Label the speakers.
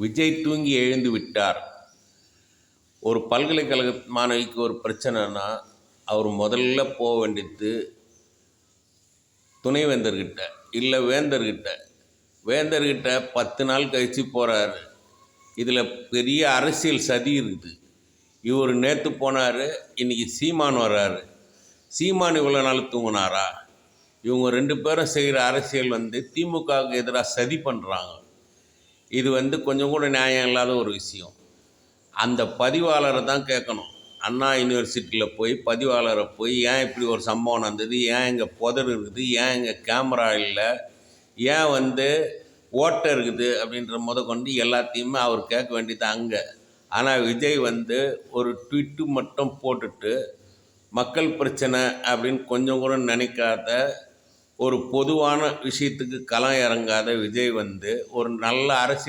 Speaker 1: விஜய் தூங்கி எழுந்து விட்டார். ஒரு பல்கலைக்கழக மாணவிக்கு ஒரு பிரச்சனைனா அவர் முதல்ல போக வேண்டியது துணைவேந்தர்கிட்ட, இல்லை வேந்தர்கிட்ட. வேந்தர்கிட்ட 10 நாள் கழித்து போகிறாரு. இதில் பெரிய அரசியல் சதி இருக்குது. இவர் நேற்று போனார், இன்றைக்கி சீமான் வர்றாரு. சீமான் இவ்வளோ நாள் தூங்கினாரா? இவங்க 2 பேரும் செய்கிற அரசியல் திமுகவுக்கு எதிராக சதி பண்ணுறாங்க. இது கொஞ்சம் கூட நியாயம் இல்லாத ஒரு விஷயம். அந்த பதிவாளரை தான் கேட்கணும். அண்ணா யூனிவர்சிட்டியில் போய் பதிவாளரை போய் ஏன் இப்படி ஒரு சம்பவம் நடந்தது, ஏன் இங்கே புதர் இருக்குது, ஏன் இங்கே கேமரா இல்லை, ஏன் ஓட்டை இருக்குது அப்படின்ற கொண்டு எல்லாத்தையுமே அவர் கேட்க வேண்டியது அங்கே. ஆனால் விஜய் ஒரு ட்விட்டு மட்டும் போட்டுட்டு மக்கள் பிரச்சனை அப்படின்னு கொஞ்சம் கூட நினைக்காத, ஒரு பொதுவான விஷயத்துக்கு களம் இறங்காத விஜய் ஒரு நல்ல அரசியல்